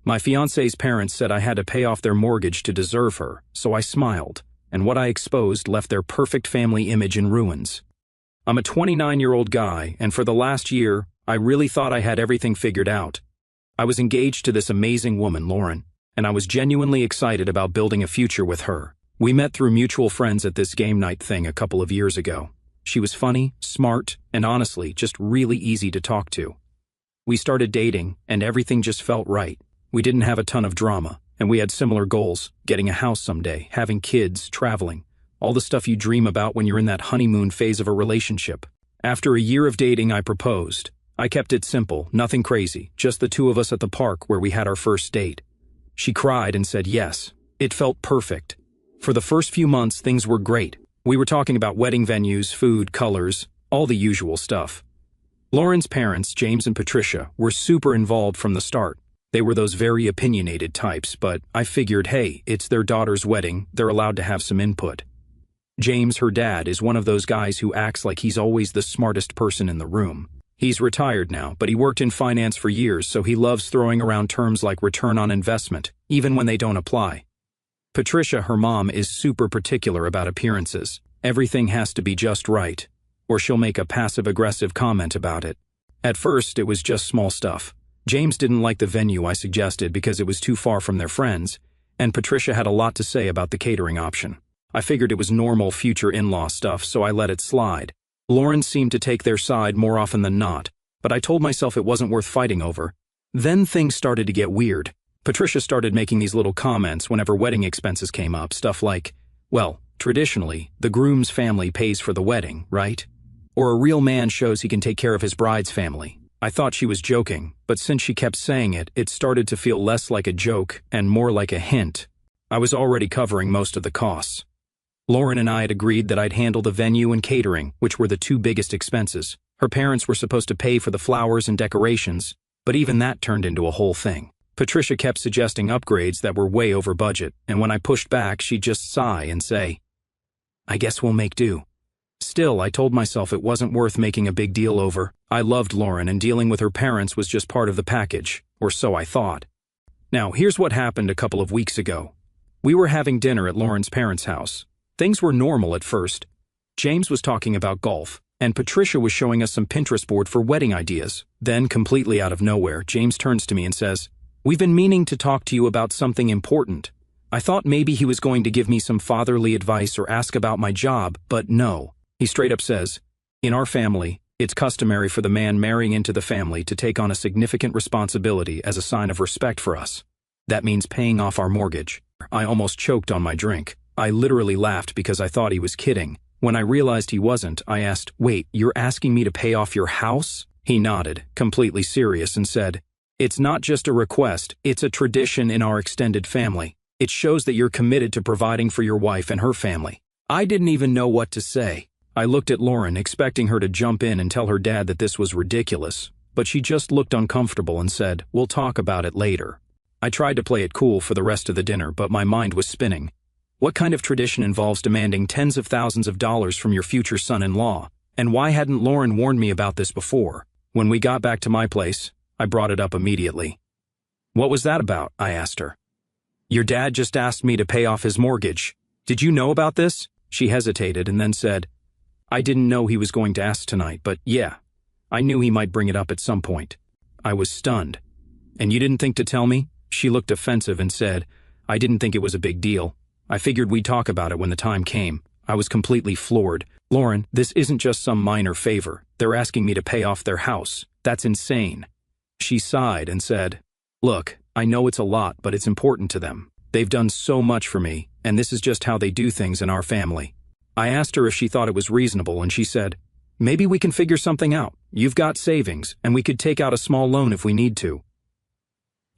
My fiancée's parents said I had to pay off their mortgage to deserve her, so I smiled, and what I exposed left their perfect family image in ruins. I'm a 29-year-old guy, and for the last year, I really thought I had everything figured out. I was engaged to this amazing woman, Lauren, and I was genuinely excited about building a future with her. We met through mutual friends at this game night thing a couple of years ago. She was funny, smart, and honestly, just really easy to talk to. We started dating, and everything just felt right. We didn't have a ton of drama, and we had similar goals: getting a house someday, having kids, traveling, all the stuff you dream about when you're in that honeymoon phase of a relationship. After a year of dating, I proposed. I kept it simple, nothing crazy, just the two of us at the park where we had our first date. She cried and said yes. It felt perfect. For the first few months, things were great. We were talking about wedding venues, food, colors, all the usual stuff. Lauren's parents, James and Patricia, were super involved from the start. They were those very opinionated types, but I figured, hey, it's their daughter's wedding, they're allowed to have some input. James, her dad, is one of those guys who acts like he's always the smartest person in the room. He's retired now, but he worked in finance for years, so he loves throwing around terms like return on investment, even when they don't apply. Patricia, her mom, is super particular about appearances. Everything has to be just right, or she'll make a passive-aggressive comment about it. At first, it was just small stuff. James didn't like the venue I suggested because it was too far from their friends, and Patricia had a lot to say about the catering option. I figured it was normal future in-law stuff, so I let it slide. Lauren seemed to take their side more often than not, but I told myself it wasn't worth fighting over. Then things started to get weird. Patricia started making these little comments whenever wedding expenses came up, stuff like, well, traditionally, the groom's family pays for the wedding, right? Or a real man shows he can take care of his bride's family. I thought she was joking, but since she kept saying it, it started to feel less like a joke and more like a hint. I was already covering most of the costs. Lauren and I had agreed that I'd handle the venue and catering, which were the two biggest expenses. Her parents were supposed to pay for the flowers and decorations, but even that turned into a whole thing. Patricia kept suggesting upgrades that were way over budget, and when I pushed back, she'd just sigh and say, I guess we'll make do. Still, I told myself it wasn't worth making a big deal over. I loved Lauren, and dealing with her parents was just part of the package, or so I thought. Now, here's what happened a couple of weeks ago. We were having dinner at Lauren's parents' house. Things were normal at first. James was talking about golf, and Patricia was showing us some Pinterest board for wedding ideas. Then, completely out of nowhere, James turns to me and says, We've been meaning to talk to you about something important. I thought maybe he was going to give me some fatherly advice or ask about my job, but no. He straight up says, In our family, it's customary for the man marrying into the family to take on a significant responsibility as a sign of respect for us. That means paying off our mortgage. I almost choked on my drink. I literally laughed because I thought he was kidding. When I realized he wasn't, I asked, Wait, you're asking me to pay off your house? He nodded, completely serious, and said, It's not just a request, it's a tradition in our extended family. It shows that you're committed to providing for your wife and her family. I didn't even know what to say. I looked at Lauren, expecting her to jump in and tell her dad that this was ridiculous, but she just looked uncomfortable and said, We'll talk about it later. I tried to play it cool for the rest of the dinner, but my mind was spinning. What kind of tradition involves demanding tens of thousands of dollars from your future son-in-law? And why hadn't Lauren warned me about this before? When we got back to my place, I brought it up immediately. What was that about? I asked her. Your dad just asked me to pay off his mortgage. Did you know about this? She hesitated and then said, I didn't know he was going to ask tonight, but yeah, I knew he might bring it up at some point. I was stunned. And you didn't think to tell me? She looked offensive and said, I didn't think it was a big deal. I figured we'd talk about it when the time came. I was completely floored. Lauren, this isn't just some minor favor. They're asking me to pay off their house. That's insane. She sighed and said, Look, I know it's a lot, but it's important to them. They've done so much for me, and this is just how they do things in our family. I asked her if she thought it was reasonable, and she said, Maybe we can figure something out. You've got savings, and we could take out a small loan if we need to.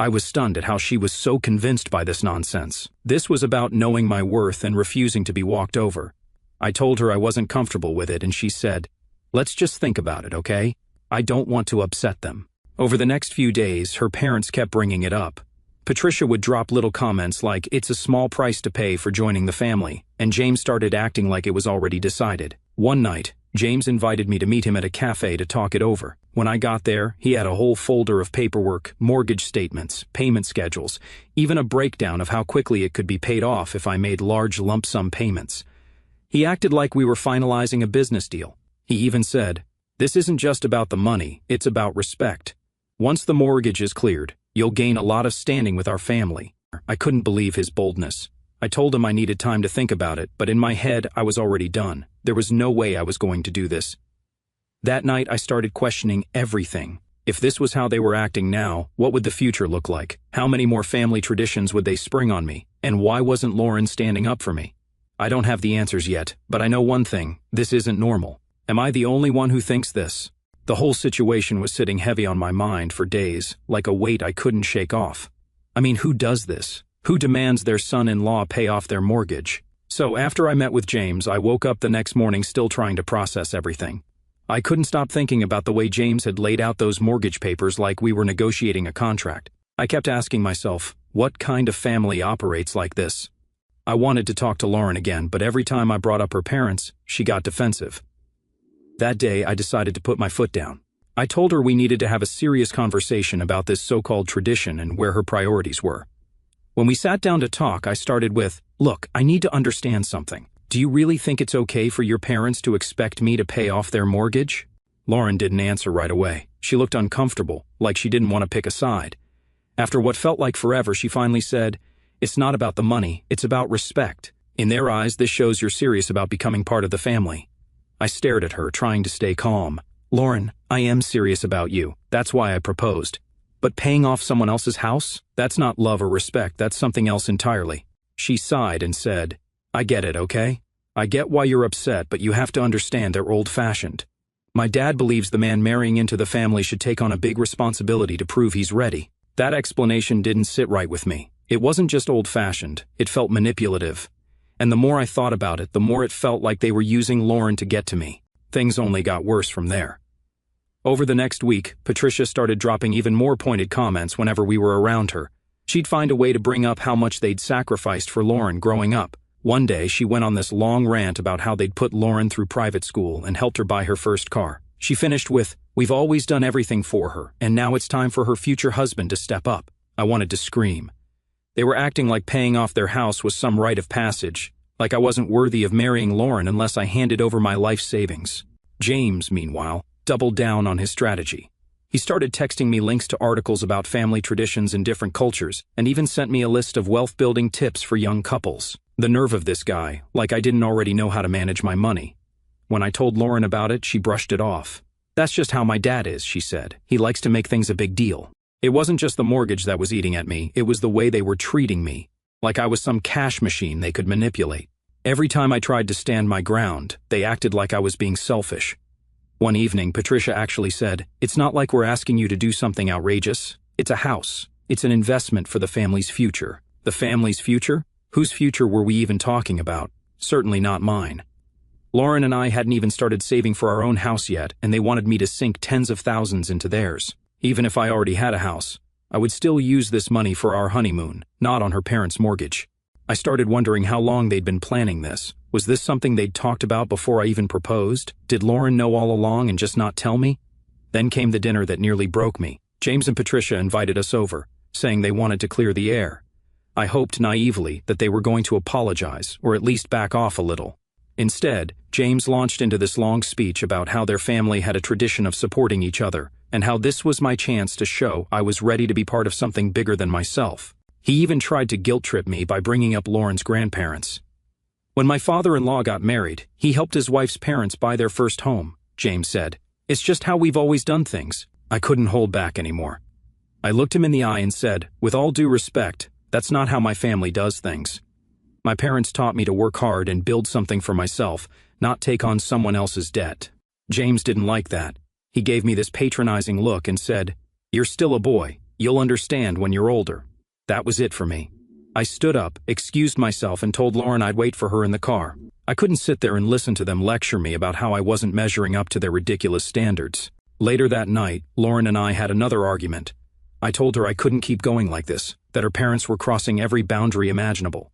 I was stunned at how she was so convinced by this nonsense. This was about knowing my worth and refusing to be walked over. I told her I wasn't comfortable with it, and she said, Let's just think about it, okay? I don't want to upset them. Over the next few days, her parents kept bringing it up. Patricia would drop little comments like, It's a small price to pay for joining the family, and James started acting like it was already decided. One night, James invited me to meet him at a cafe to talk it over. When I got there, he had a whole folder of paperwork, mortgage statements, payment schedules, even a breakdown of how quickly it could be paid off if I made large lump sum payments. He acted like we were finalizing a business deal. He even said, "This isn't just about the money, it's about respect. Once the mortgage is cleared, you'll gain a lot of standing with our family." I couldn't believe his boldness. I told him I needed time to think about it, but in my head, I was already done. There was no way I was going to do this. That night, I started questioning everything. If this was how they were acting now, what would the future look like? How many more family traditions would they spring on me? And why wasn't Lauren standing up for me? I don't have the answers yet, but I know one thing: this isn't normal. Am I the only one who thinks this? The whole situation was sitting heavy on my mind for days, like a weight I couldn't shake off. I mean, who does this? Who demands their son-in-law pay off their mortgage? So after I met with James, I woke up the next morning still trying to process everything. I couldn't stop thinking about the way James had laid out those mortgage papers like we were negotiating a contract. I kept asking myself, what kind of family operates like this? I wanted to talk to Lauren again, but every time I brought up her parents, she got defensive. That day, I decided to put my foot down. I told her we needed to have a serious conversation about this so-called tradition and where her priorities were. When we sat down to talk, I started with, "Look, I need to understand something. Do you really think it's okay for your parents to expect me to pay off their mortgage?" Lauren didn't answer right away. She looked uncomfortable, like she didn't want to pick a side. After what felt like forever, she finally said, "It's not about the money, it's about respect. In their eyes, this shows you're serious about becoming part of the family." I stared at her, trying to stay calm. "Lauren, I am serious about you. That's why I proposed. But paying off someone else's house? That's not love or respect, that's something else entirely." She sighed and said, "I get it, okay? I get why you're upset, but you have to understand they're old-fashioned. My dad believes the man marrying into the family should take on a big responsibility to prove he's ready." That explanation didn't sit right with me. It wasn't just old-fashioned, it felt manipulative. And the more I thought about it, the more it felt like they were using Lauren to get to me. Things only got worse from there. Over the next week, Patricia started dropping even more pointed comments whenever we were around her. She'd find a way to bring up how much they'd sacrificed for Lauren growing up. One day, she went on this long rant about how they'd put Lauren through private school and helped her buy her first car. She finished with, "We've always done everything for her, and now it's time for her future husband to step up." I wanted to scream. They were acting like paying off their house was some rite of passage, like I wasn't worthy of marrying Lauren unless I handed over my life savings. James, meanwhile, doubled down on his strategy. He started texting me links to articles about family traditions in different cultures, and even sent me a list of wealth-building tips for young couples. The nerve of this guy, like I didn't already know how to manage my money. When I told Lauren about it, she brushed it off. "That's just how my dad is," she said. "He likes to make things a big deal." It wasn't just the mortgage that was eating at me, it was the way they were treating me, like I was some cash machine they could manipulate. Every time I tried to stand my ground, they acted like I was being selfish. One evening, Patricia actually said, "It's not like we're asking you to do something outrageous. It's a house. It's an investment for the family's future." The family's future? Whose future were we even talking about? Certainly not mine. Lauren and I hadn't even started saving for our own house yet, and they wanted me to sink tens of thousands into theirs. Even if I already had a house, I would still use this money for our honeymoon, not on her parents' mortgage. I started wondering how long they'd been planning this. Was this something they'd talked about before I even proposed? Did Lauren know all along and just not tell me? Then came the dinner that nearly broke me. James and Patricia invited us over, saying they wanted to clear the air. I hoped naively that they were going to apologize, or at least back off a little. Instead, James launched into this long speech about how their family had a tradition of supporting each other, and how this was my chance to show I was ready to be part of something bigger than myself. He even tried to guilt-trip me by bringing up Lauren's grandparents. "When my father-in-law got married, he helped his wife's parents buy their first home," James said. "It's just how we've always done things." I couldn't hold back anymore. I looked him in the eye and said, "With all due respect, that's not how my family does things. My parents taught me to work hard and build something for myself, not take on someone else's debt." James didn't like that. He gave me this patronizing look and said, "You're still a boy. You'll understand when you're older." That was it for me. I stood up, excused myself, and told Lauren I'd wait for her in the car. I couldn't sit there and listen to them lecture me about how I wasn't measuring up to their ridiculous standards. Later that night, Lauren and I had another argument. I told her I couldn't keep going like this, that her parents were crossing every boundary imaginable.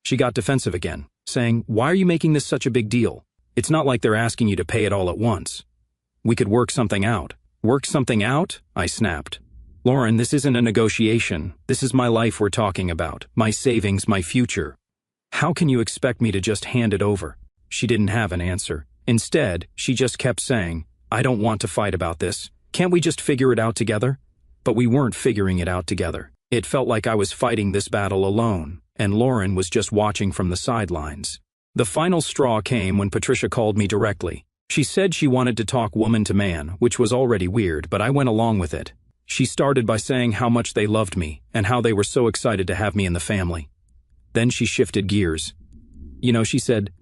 She got defensive again, saying, "Why are you making this such a big deal? It's not like they're asking you to pay it all at once. We could work something out. Work something out? I snapped. Lauren, this isn't a negotiation. This is my life we're talking about. My savings, my future. How can you expect me to just hand it over? She didn't have an answer. Instead, she just kept saying, I don't want to fight about this. Can't we just figure it out together? But we weren't figuring it out together. It felt like I was fighting this battle alone, and Lauren was just watching from the sidelines. The final straw came when Patricia called me directly. She said she wanted to talk woman to man, which was already weird, but I went along with it. She started by saying how much they loved me, and how they were so excited to have me in the family. Then she shifted gears. She said,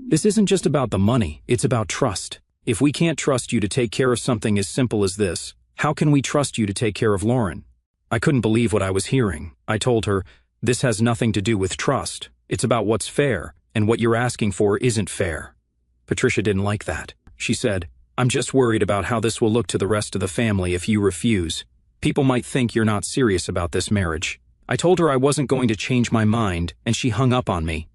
this isn't just about the money, it's about trust. If we can't trust you to take care of something as simple as this, how can we trust you to take care of Lauren? I couldn't believe what I was hearing. I told her, this has nothing to do with trust. It's about what's fair, and what you're asking for isn't fair. Patricia didn't like that. She said, I'm just worried about how this will look to the rest of the family if you refuse. People might think you're not serious about this marriage. I told her I wasn't going to change my mind, and she hung up on me.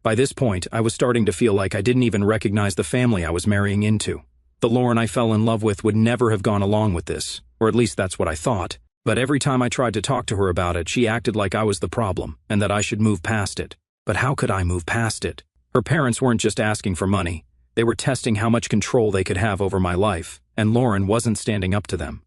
By this point, I was starting to feel like I didn't even recognize the family I was marrying into. The Lauren I fell in love with would never have gone along with this, or at least that's what I thought. But every time I tried to talk to her about it, she acted like I was the problem, and that I should move past it. But how could I move past it? Her parents weren't just asking for money. They were testing how much control they could have over my life, and Lauren wasn't standing up to them.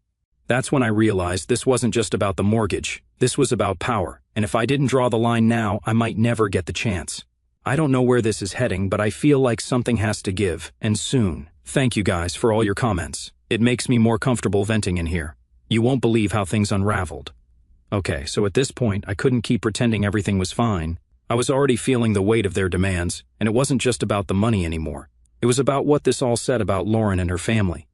That's when I realized this wasn't just about the mortgage. This was about power, and if I didn't draw the line now, I might never get the chance. I don't know where this is heading, but I feel like something has to give, and soon. Thank you guys for all your comments. It makes me more comfortable venting in here. You won't believe how things unraveled. Okay, so at this point, I couldn't keep pretending everything was fine. I was already feeling the weight of their demands, and it wasn't just about the money anymore. It was about what this all said about Lauren and her family.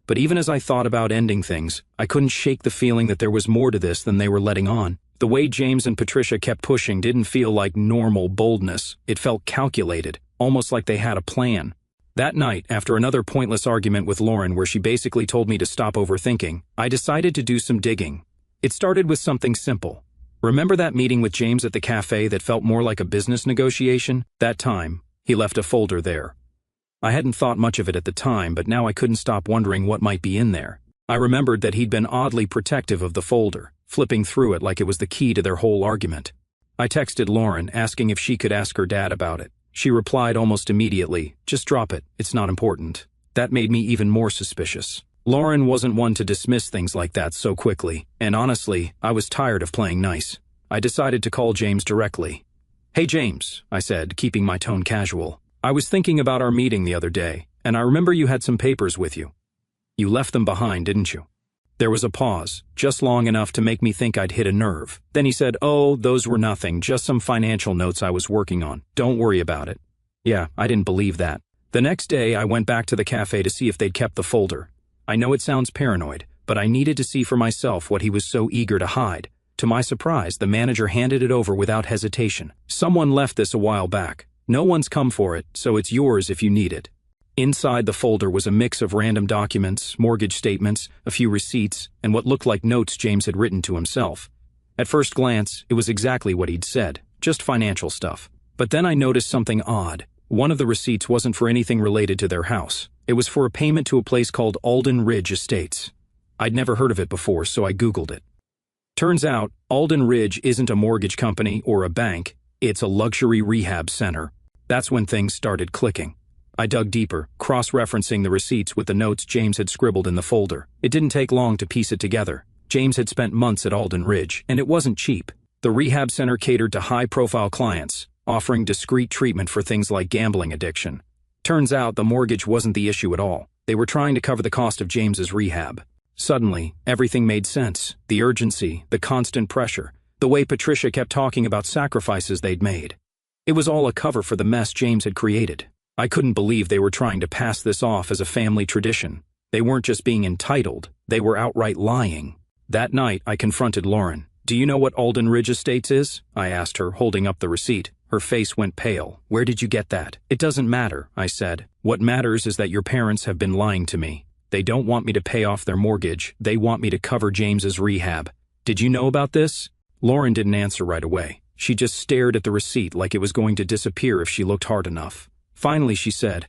But even as I thought about ending things, I couldn't shake the feeling that there was more to this than they were letting on. The way James and Patricia kept pushing didn't feel like normal boldness. It felt calculated, almost like they had a plan. That night, after another pointless argument with Lauren where she basically told me to stop overthinking, I decided to do some digging. It started with something simple. Remember that meeting with James at the cafe that felt more like a business negotiation? That time, he left a folder there. I hadn't thought much of it at the time, but now I couldn't stop wondering what might be in there. I remembered that he'd been oddly protective of the folder, flipping through it like it was the key to their whole argument. I texted Lauren, asking if she could ask her dad about it. She replied almost immediately, just drop it, it's not important. That made me even more suspicious. Lauren wasn't one to dismiss things like that so quickly, and honestly, I was tired of playing nice. I decided to call James directly. Hey James, I said, keeping my tone casual. I was thinking about our meeting the other day, and I remember you had some papers with you. You left them behind, didn't you? There was a pause, just long enough to make me think I'd hit a nerve. Then he said, oh, those were nothing, just some financial notes I was working on. Don't worry about it. Yeah, I didn't believe that. The next day, I went back to the cafe to see if they'd kept the folder. I know it sounds paranoid, but I needed to see for myself what he was so eager to hide. To my surprise, the manager handed it over without hesitation. Someone left this a while back. No one's come for it, so it's yours if you need it. Inside the folder was a mix of random documents, mortgage statements, a few receipts, and what looked like notes James had written to himself. At first glance, it was exactly what he'd said, just financial stuff. But then I noticed something odd. One of the receipts wasn't for anything related to their house. It was for a payment to a place called Alden Ridge Estates. I'd never heard of it before, so I Googled it. Turns out, Alden Ridge isn't a mortgage company or a bank, it's a luxury rehab center. That's when things started clicking. I dug deeper, cross-referencing the receipts with the notes James had scribbled in the folder. It didn't take long to piece it together. James had spent months at Alden Ridge, and it wasn't cheap. The rehab center catered to high-profile clients, offering discreet treatment for things like gambling addiction. Turns out the mortgage wasn't the issue at all. They were trying to cover the cost of James's rehab. Suddenly, everything made sense. The urgency, the constant pressure, the way Patricia kept talking about sacrifices they'd made. It was all a cover for the mess James had created. I couldn't believe they were trying to pass this off as a family tradition. They weren't just being entitled, they were outright lying. That night, I confronted Lauren. Do you know what Alden Ridge Estates is? I asked her, holding up the receipt. Her face went pale. Where did you get that? It doesn't matter, I said. What matters is that your parents have been lying to me. They don't want me to pay off their mortgage. They want me to cover James's rehab. Did you know about this? Lauren didn't answer right away. She just stared at the receipt like it was going to disappear if she looked hard enough. Finally, she said,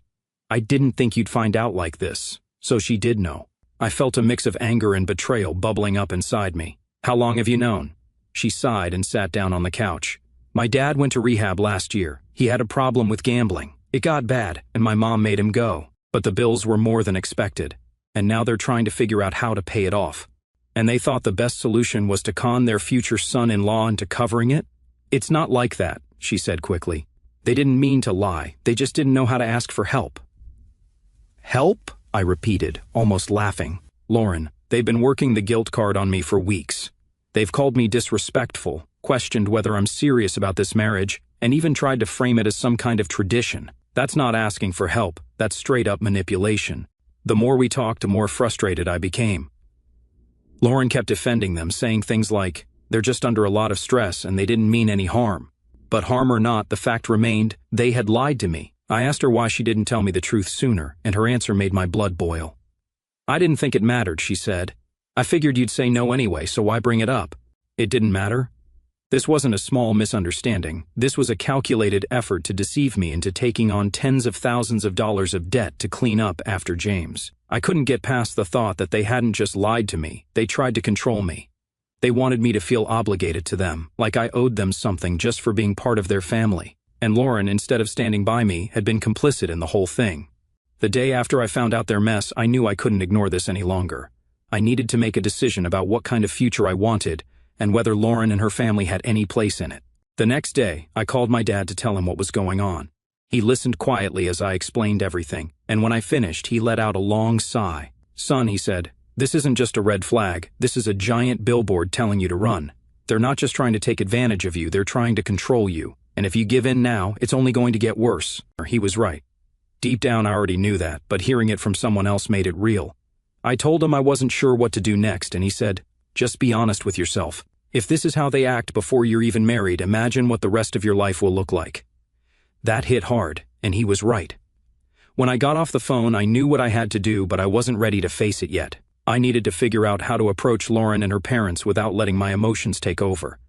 "I didn't think you'd find out like this." So she did know. I felt a mix of anger and betrayal bubbling up inside me. "How long have you known?" She sighed and sat down on the couch. "My dad went to rehab last year. He had a problem with gambling. It got bad, and my mom made him go. But the bills were more than expected, and now they're trying to figure out how to pay it off. And they thought the best solution was to con their future son-in-law into covering it? It's not like that," she said quickly. "They didn't mean to lie. They just didn't know how to ask for help." "Help?" I repeated, almost laughing. "Lauren, they've been working the guilt card on me for weeks. They've called me disrespectful, questioned whether I'm serious about this marriage, and even tried to frame it as some kind of tradition. That's not asking for help, that's straight-up manipulation." The more we talked, the more frustrated I became. Lauren kept defending them, saying things like, "They're just under a lot of stress and they didn't mean any harm." But harm or not, the fact remained, they had lied to me. I asked her why she didn't tell me the truth sooner, and her answer made my blood boil. "I didn't think it mattered," she said. "I figured you'd say no anyway, so why bring it up?" It didn't matter? This wasn't a small misunderstanding. This was a calculated effort to deceive me into taking on tens of thousands of dollars of debt to clean up after James. I couldn't get past the thought that they hadn't just lied to me, they tried to control me. They wanted me to feel obligated to them, like I owed them something just for being part of their family. And Lauren, instead of standing by me, had been complicit in the whole thing. The day after I found out their mess, I knew I couldn't ignore this any longer. I needed to make a decision about what kind of future I wanted, and whether Lauren and her family had any place in it. The next day, I called my dad to tell him what was going on. He listened quietly as I explained everything, and when I finished, he let out a long sigh. "Son," he said, "this isn't just a red flag, this is a giant billboard telling you to run. They're not just trying to take advantage of you, they're trying to control you. And if you give in now, it's only going to get worse." He was right. Deep down I already knew that, but hearing it from someone else made it real. I told him I wasn't sure what to do next, and he said, "Just be honest with yourself. If this is how they act before you're even married, imagine what the rest of your life will look like." That hit hard, and he was right. When I got off the phone, I knew what I had to do, but I wasn't ready to face it yet. I needed to figure out how to approach Lauren and her parents without letting my emotions take over.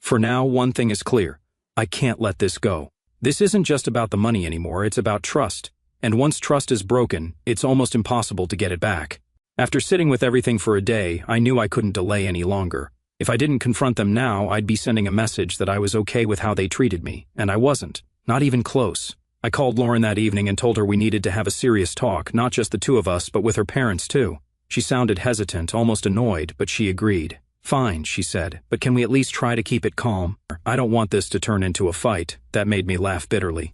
For now, one thing is clear. I can't let this go. This isn't just about the money anymore, it's about trust. And once trust is broken, it's almost impossible to get it back. After sitting with everything for a day, I knew I couldn't delay any longer. If I didn't confront them now, I'd be sending a message that I was okay with how they treated me, and I wasn't. Not even close. I called Lauren that evening and told her we needed to have a serious talk, not just the two of us, but with her parents too. She sounded hesitant, almost annoyed, but she agreed. "Fine," she said, "but can we at least try to keep it calm? I don't want this to turn into a fight." That made me laugh bitterly.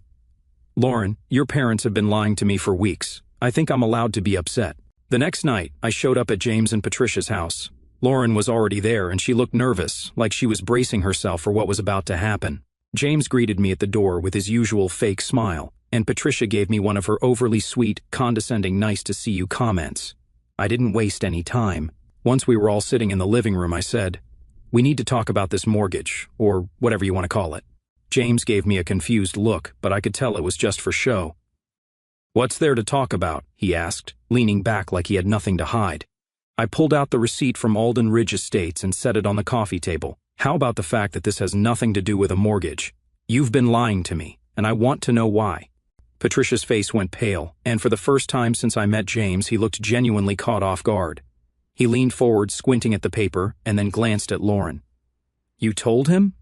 "Lauren, your parents have been lying to me for weeks. I think I'm allowed to be upset." The next night, I showed up at James and Patricia's house. Lauren was already there, and she looked nervous, like she was bracing herself for what was about to happen. James greeted me at the door with his usual fake smile, and Patricia gave me one of her overly sweet, condescending nice-to-see-you comments. I didn't waste any time. Once we were all sitting in the living room, I said, "We need to talk about this mortgage, or whatever you want to call it." James gave me a confused look, but I could tell it was just for show. "What's there to talk about?" he asked, leaning back like he had nothing to hide. I pulled out the receipt from Alden Ridge Estates and set it on the coffee table. "How about the fact that this has nothing to do with a mortgage? You've been lying to me, and I want to know why." Patricia's face went pale, and for the first time since I met James, he looked genuinely caught off guard. He leaned forward, squinting at the paper, and then glanced at Lauren. "You told him?"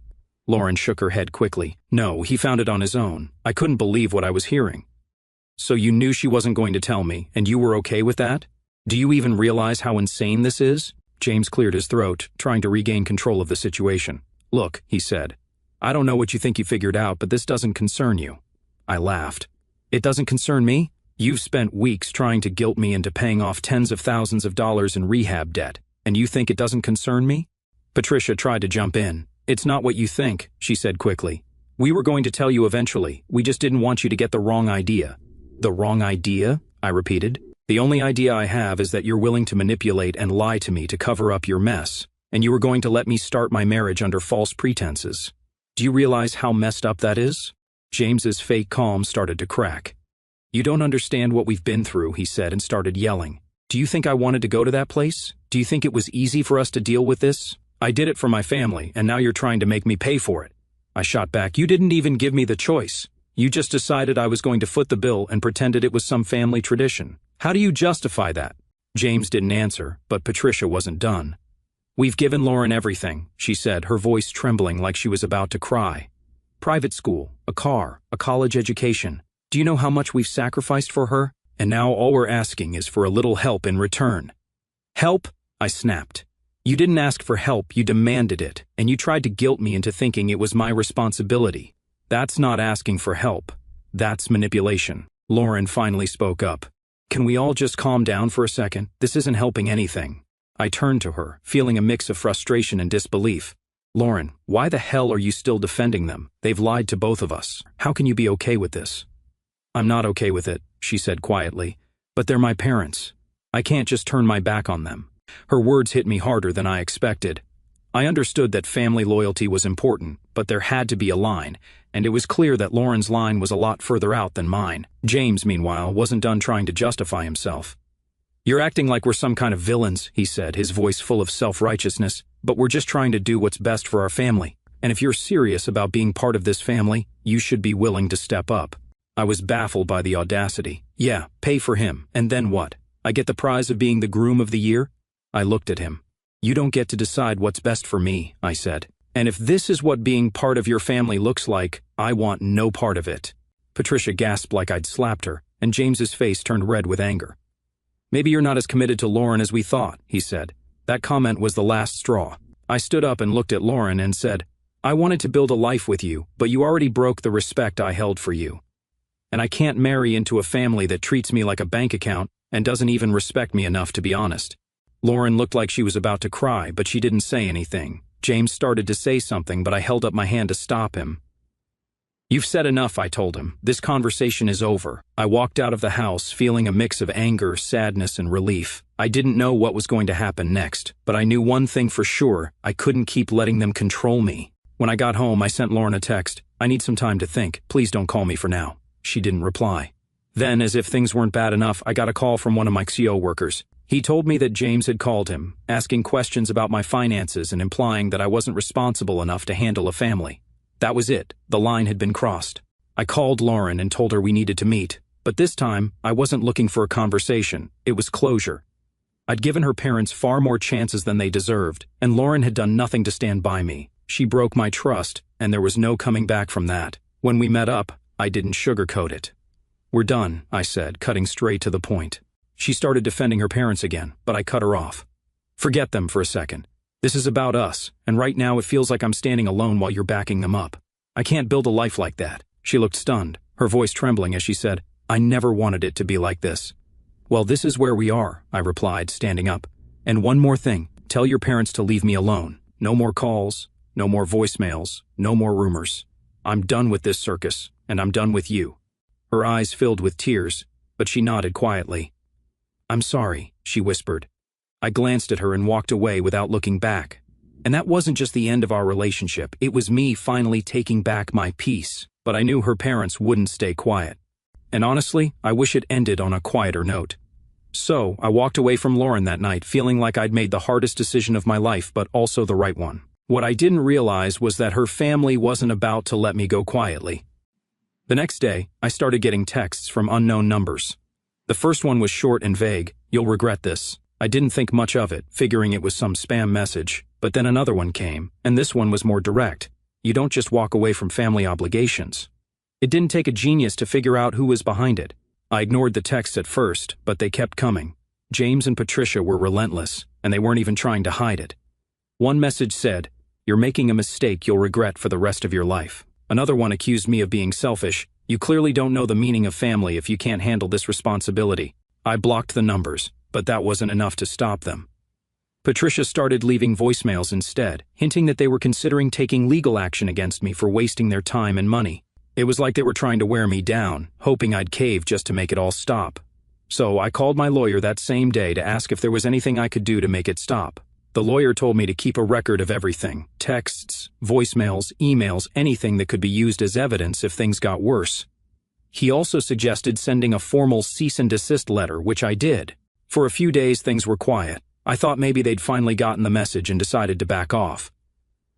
Lauren shook her head quickly. "No, he found it on his own. I couldn't believe what I was hearing." "So you knew she wasn't going to tell me, and you were okay with that? Do you even realize how insane this is?" James cleared his throat, trying to regain control of the situation. "Look," he said, "I don't know what you think you figured out, but this doesn't concern you." I laughed. "It doesn't concern me? You've spent weeks trying to guilt me into paying off tens of thousands of dollars in rehab debt, and you think it doesn't concern me?" Patricia tried to jump in. "It's not what you think," she said quickly. "We were going to tell you eventually. We just didn't want you to get the wrong idea." "The wrong idea?" I repeated. "The only idea I have is that you're willing to manipulate and lie to me to cover up your mess, and you were going to let me start my marriage under false pretenses. Do you realize how messed up that is?" James's fake calm started to crack. "You don't understand what we've been through," he said and started yelling. "Do you think I wanted to go to that place? Do you think it was easy for us to deal with this? I did it for my family, and now you're trying to make me pay for it." I shot back, "You didn't even give me the choice. You just decided I was going to foot the bill and pretended it was some family tradition. How do you justify that? James didn't answer, but Patricia wasn't done. We've given Lauren everything, she said, her voice trembling like she was about to cry. Private school, a car, a college education. Do you know how much we've sacrificed for her? And now all we're asking is for a little help in return. Help? I snapped. You didn't ask for help, you demanded it, and you tried to guilt me into thinking it was my responsibility. That's not asking for help. That's manipulation. Lauren finally spoke up. Can we all just calm down for a second? This isn't helping anything. I turned to her, feeling a mix of frustration and disbelief. Lauren, why the hell are you still defending them? They've lied to both of us. How can you be okay with this? I'm not okay with it, she said quietly. But they're my parents. I can't just turn my back on them. Her words hit me harder than I expected. I understood that family loyalty was important, but there had to be a line, and it was clear that Lauren's line was a lot further out than mine. James, meanwhile, wasn't done trying to justify himself. You're acting like we're some kind of villains, he said, his voice full of self-righteousness, but we're just trying to do what's best for our family. And if you're serious about being part of this family, you should be willing to step up. I was baffled by the audacity. Yeah, pay for him, and then what? I get the prize of being the groom of the year? I looked at him. You don't get to decide what's best for me, I said. And if this is what being part of your family looks like, I want no part of it. Patricia gasped like I'd slapped her, and James's face turned red with anger. Maybe you're not as committed to Lauren as we thought, he said. That comment was the last straw. I stood up and looked at Lauren and said, I wanted to build a life with you, but you already broke the respect I held for you. And I can't marry into a family that treats me like a bank account and doesn't even respect me enough to be honest. Lauren looked like she was about to cry, but she didn't say anything. James started to say something, but I held up my hand to stop him. You've said enough, I told him. This conversation is over. I walked out of the house feeling a mix of anger, sadness, and relief. I didn't know what was going to happen next, but I knew one thing for sure. I couldn't keep letting them control me. When I got home, I sent Lauren a text. I need some time to think. Please don't call me for now. She didn't reply. Then, as if things weren't bad enough, I got a call from one of my CO workers. He told me that James had called him, asking questions about my finances and implying that I wasn't responsible enough to handle a family. That was it. The line had been crossed. I called Lauren and told her we needed to meet, but this time, I wasn't looking for a conversation. It was closure. I'd given her parents far more chances than they deserved, and Lauren had done nothing to stand by me. She broke my trust, and there was no coming back from that. When we met up, I didn't sugarcoat it. We're done, I said, cutting straight to the point. She started defending her parents again, but I cut her off. Forget them for a second. This is about us, and right now it feels like I'm standing alone while you're backing them up. I can't build a life like that. She looked stunned, her voice trembling as she said, I never wanted it to be like this. Well, this is where we are, I replied, standing up. And one more thing, tell your parents to leave me alone. No more calls, no more voicemails, no more rumors. I'm done with this circus, and I'm done with you. Her eyes filled with tears, but she nodded quietly. I'm sorry, she whispered. I glanced at her and walked away without looking back. And that wasn't just the end of our relationship, it was me finally taking back my peace. But I knew her parents wouldn't stay quiet. And honestly, I wish it ended on a quieter note. So, I walked away from Lauren that night feeling like I'd made the hardest decision of my life, but also the right one. What I didn't realize was that her family wasn't about to let me go quietly. The next day, I started getting texts from unknown numbers. The first one was short and vague, "You'll regret this." I didn't think much of it, figuring it was some spam message, but then another one came, and this one was more direct. You don't just walk away from family obligations. It didn't take a genius to figure out who was behind it. I ignored the texts at first, but they kept coming. James and Patricia were relentless, and they weren't even trying to hide it. One message said, "You're making a mistake you'll regret for the rest of your life." Another one accused me of being selfish. "You clearly don't know the meaning of family if you can't handle this responsibility." I blocked the numbers, but that wasn't enough to stop them. Patricia started leaving voicemails instead, hinting that they were considering taking legal action against me for wasting their time and money. It was like they were trying to wear me down, hoping I'd cave just to make it all stop. So I called my lawyer that same day to ask if there was anything I could do to make it stop. The lawyer told me to keep a record of everything: texts, voicemails, emails, anything that could be used as evidence if things got worse. He also suggested sending a formal cease and desist letter, which I did. For a few days things were quiet. I thought maybe they'd finally gotten the message and decided to back off.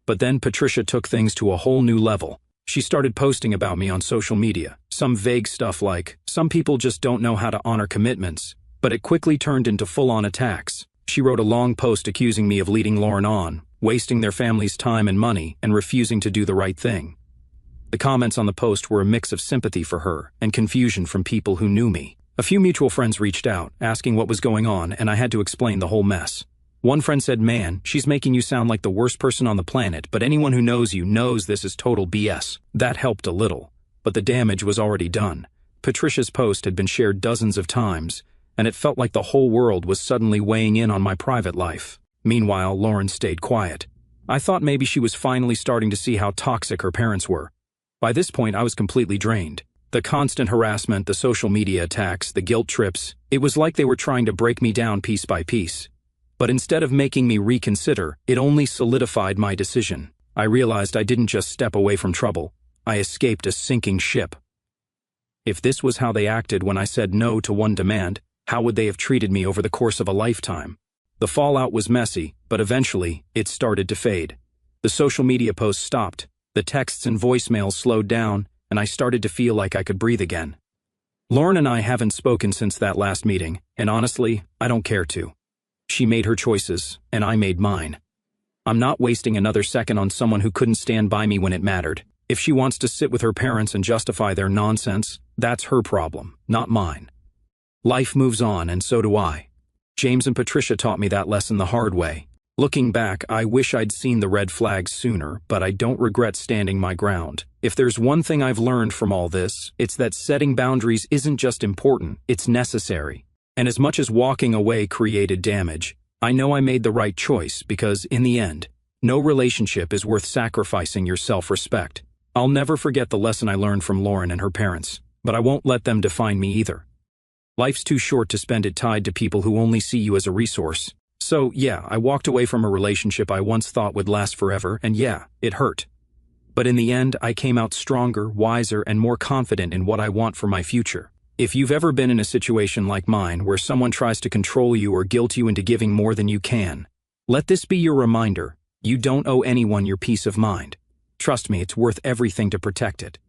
But then Patricia took things to a whole new level. She started posting about me on social media, some vague stuff like, "Some people just don't know how to honor commitments," but it quickly turned into full-on attacks. She wrote a long post accusing me of leading Lauren on, wasting their family's time and money, and refusing to do the right thing. The comments on the post were a mix of sympathy for her and confusion from people who knew me. A few mutual friends reached out, asking what was going on, and I had to explain the whole mess. One friend said, "Man, she's making you sound like the worst person on the planet, but anyone who knows you knows this is total BS." That helped a little, but the damage was already done. Patricia's post had been shared dozens of times, and it felt like the whole world was suddenly weighing in on my private life. Meanwhile, Lauren stayed quiet. I thought maybe she was finally starting to see how toxic her parents were. By this point, I was completely drained. The constant harassment, the social media attacks, the guilt trips, it was like they were trying to break me down piece by piece. But instead of making me reconsider, it only solidified my decision. I realized I didn't just step away from trouble. I escaped a sinking ship. If this was how they acted when I said no to one demand, how would they have treated me over the course of a lifetime? The fallout was messy, but eventually, it started to fade. The social media posts stopped, the texts and voicemails slowed down, and I started to feel like I could breathe again. Lauren and I haven't spoken since that last meeting, and honestly, I don't care to. She made her choices, and I made mine. I'm not wasting another second on someone who couldn't stand by me when it mattered. If she wants to sit with her parents and justify their nonsense, that's her problem, not mine. Life moves on, and so do I. James and Patricia taught me that lesson the hard way. Looking back, I wish I'd seen the red flags sooner, but I don't regret standing my ground. If there's one thing I've learned from all this, it's that setting boundaries isn't just important, it's necessary. And as much as walking away created damage, I know I made the right choice because, in the end, no relationship is worth sacrificing your self-respect. I'll never forget the lesson I learned from Lauren and her parents, but I won't let them define me either. Life's too short to spend it tied to people who only see you as a resource. So, yeah, I walked away from a relationship I once thought would last forever, and yeah, it hurt. But in the end, I came out stronger, wiser, and more confident in what I want for my future. If you've ever been in a situation like mine where someone tries to control you or guilt you into giving more than you can, let this be your reminder: you don't owe anyone your peace of mind. Trust me, it's worth everything to protect it.